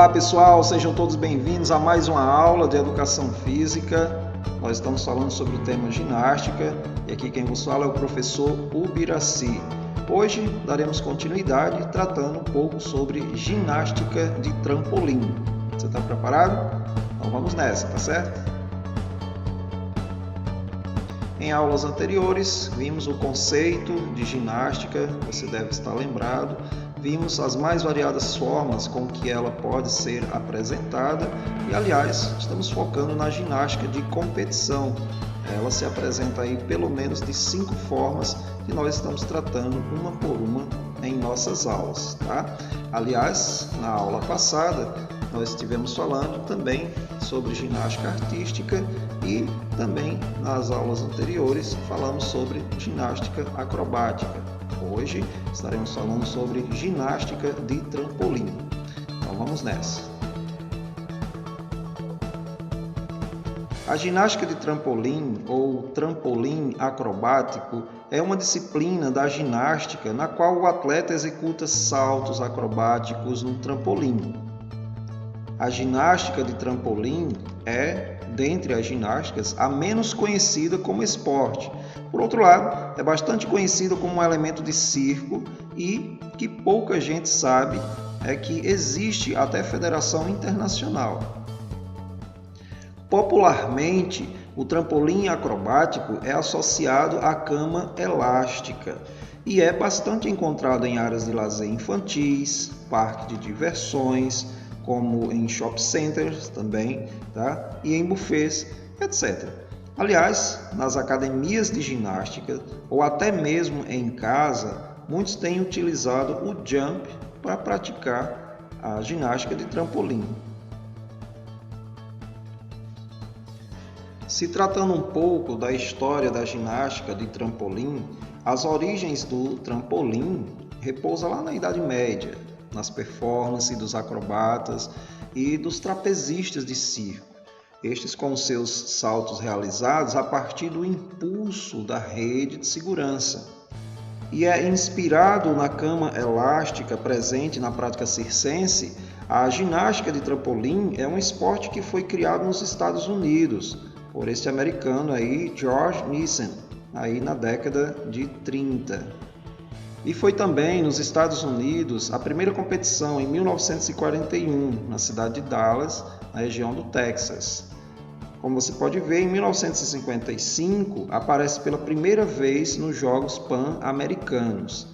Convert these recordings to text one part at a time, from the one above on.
Olá pessoal, sejam todos bem-vindos a mais uma aula de Educação Física. Nós estamos falando sobre o tema ginástica e aqui quem vos fala é o professor Ubiraci. Hoje daremos continuidade tratando um pouco sobre ginástica de trampolim. Você está preparado? Então vamos nessa, tá certo? Em aulas anteriores vimos o conceito de ginástica, você deve estar lembrado. Vimos as mais variadas formas com que ela pode ser apresentada e, aliás, estamos focando na ginástica de competição. Ela se apresenta aí pelo menos de 5 formas que nós estamos tratando uma por uma em nossas aulas, tá? Aliás, na aula passada, nós estivemos falando também sobre ginástica artística e também nas aulas anteriores falamos sobre ginástica acrobática. Hoje estaremos falando sobre ginástica de trampolim. Então vamos nessa. A ginástica de trampolim ou trampolim acrobático é uma disciplina da ginástica na qual o atleta executa saltos acrobáticos no trampolim. A ginástica de trampolim é, dentre as ginásticas, a menos conhecida como esporte. Por outro lado, é bastante conhecida como um elemento de circo e que pouca gente sabe é que existe até federação internacional. Popularmente, o trampolim acrobático é associado à cama elástica e é bastante encontrado em áreas de lazer infantis, parques de diversões, como em shopping centers também, tá? E em buffets, etc. Aliás, nas academias de ginástica ou até mesmo em casa, muitos têm utilizado o jump para praticar a ginástica de trampolim. Se tratando um pouco da história da ginástica de trampolim, as origens do trampolim repousam lá na Idade Média, nas performances dos acrobatas e dos trapezistas de circo. Estes com seus saltos realizados a partir do impulso da rede de segurança. E é inspirado na cama elástica presente na prática circense, a ginástica de trampolim é um esporte que foi criado nos Estados Unidos por este americano aí, George Nissen, aí na década de 30. E foi também nos Estados Unidos a primeira competição em 1941, na cidade de Dallas, na região do Texas. Como você pode ver, em 1955 aparece pela primeira vez nos Jogos Pan-Americanos.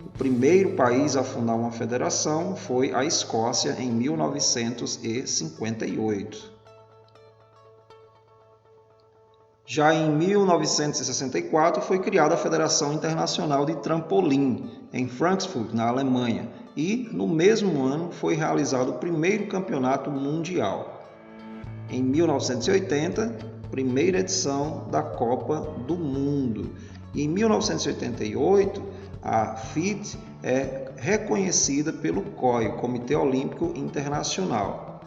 O primeiro país a fundar uma federação foi a Escócia em 1958. Já em 1964 foi criada a Federação Internacional de Trampolim, em Frankfurt, na Alemanha, e no mesmo ano foi realizado o primeiro campeonato mundial. Em 1980, primeira edição da Copa do Mundo. E em 1988, a FIT é reconhecida pelo COI, Comitê Olímpico Internacional.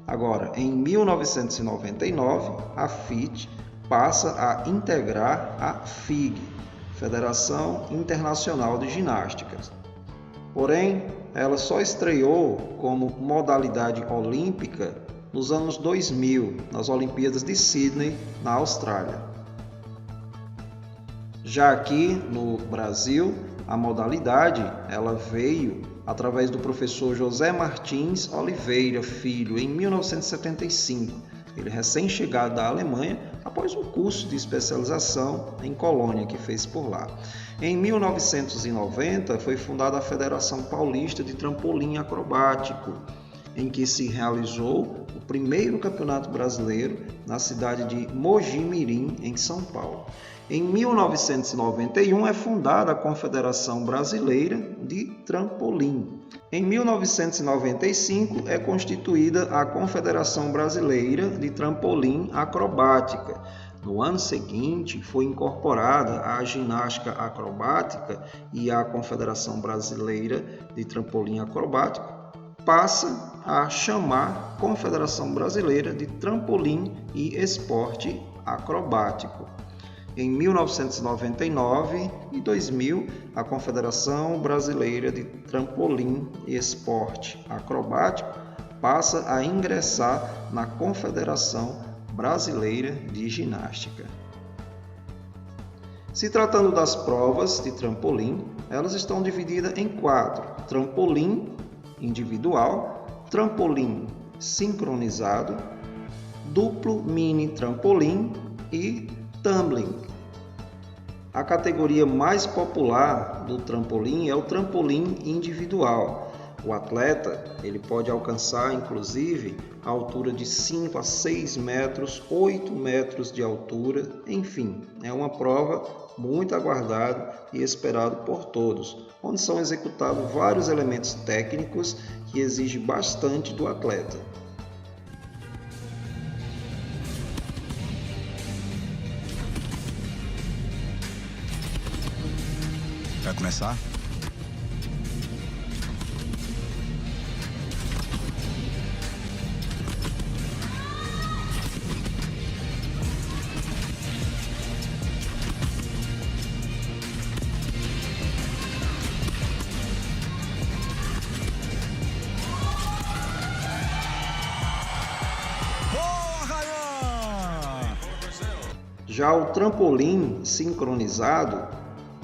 Agora, em 1999, a FIT passa a integrar a FIG, Federação Internacional de Ginástica. Porém, ela só estreou como modalidade olímpica nos anos 2000, nas Olimpíadas de Sydney, na Austrália. Já aqui no Brasil, a modalidade ela veio através do professor José Martins Oliveira Filho, em 1975. Ele recém-chegado da Alemanha, após um curso de especialização em Colônia que fez por lá. Em 1990, foi fundada a Federação Paulista de Trampolim Acrobático, em que se realizou o primeiro campeonato brasileiro na cidade de Mogi Mirim, em São Paulo. Em 1991 é fundada a Confederação Brasileira de Trampolim. Em 1995 é constituída a Confederação Brasileira de Trampolim Acrobática. No ano seguinte foi incorporada a ginástica acrobática e a Confederação Brasileira de Trampolim Acrobático passa a chamar Confederação Brasileira de Trampolim e Esporte Acrobático. Em 1999 e 2000, a Confederação Brasileira de Trampolim e Esporte Acrobático passa a ingressar na Confederação Brasileira de Ginástica. Se tratando das provas de trampolim, elas estão divididas em 4: trampolim individual, trampolim sincronizado, duplo mini trampolim e tumbling. A categoria mais popular do trampolim é o trampolim individual. O atleta ele pode alcançar, inclusive, a altura de 5 a 6 metros, 8 metros de altura, enfim, é uma prova muito aguardada e esperada por todos, onde são executados vários elementos técnicos que exigem bastante do atleta. Vai começar? Já o trampolim sincronizado,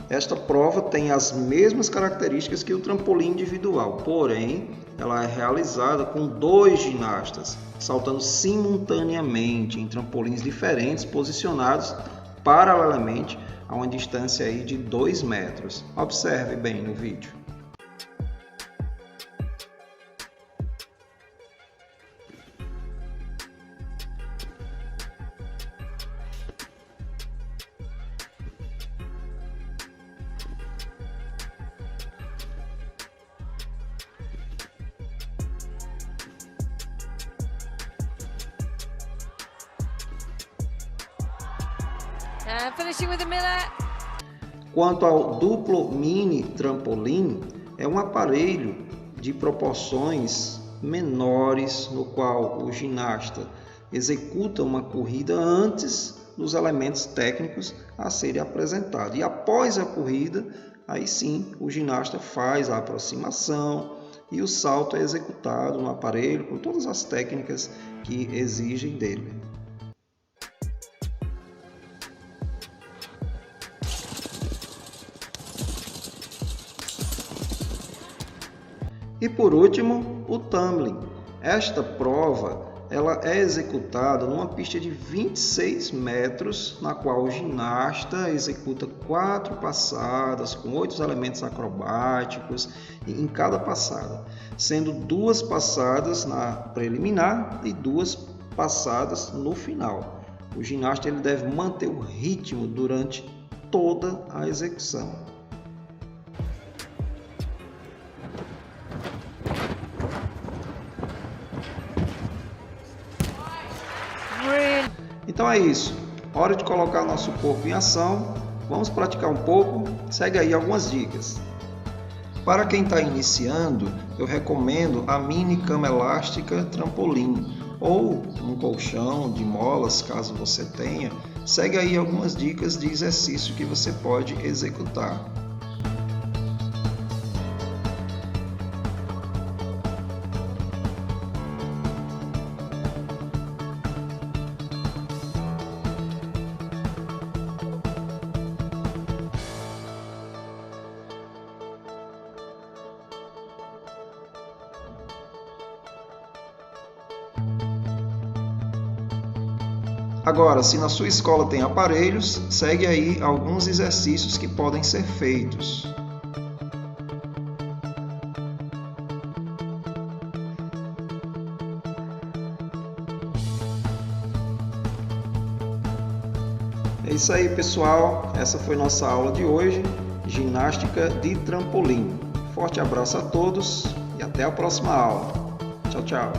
esta prova tem as mesmas características que o trampolim individual, porém, ela é realizada com 2 ginastas, saltando simultaneamente em trampolins diferentes, posicionados paralelamente a uma distância aí de 2 metros. Observe bem no vídeo. Finishing with a minute. Quanto ao duplo mini trampolim, é um aparelho de proporções menores no qual o ginasta executa uma corrida antes dos elementos técnicos a serem apresentados. E após a corrida, aí sim o ginasta faz a aproximação e o salto é executado no aparelho com todas as técnicas que exigem dele. E por último, o tumbling. Esta prova ela é executada numa pista de 26 metros, na qual o ginasta executa 4 passadas com 8 elementos acrobáticos em cada passada, sendo 2 passadas na preliminar e 2 passadas no final. O ginasta ele deve manter o ritmo durante toda a execução. Então é isso, hora de colocar nosso corpo em ação, vamos praticar um pouco, segue aí algumas dicas. Para quem está iniciando, eu recomendo a mini cama elástica trampolim ou um colchão de molas, caso você tenha. Segue aí algumas dicas de exercício que você pode executar. Agora, se na sua escola tem aparelhos, segue aí alguns exercícios que podem ser feitos. É isso aí, pessoal. Essa foi nossa aula de hoje, ginástica de trampolim. Forte abraço a todos e até a próxima aula. Tchau, tchau.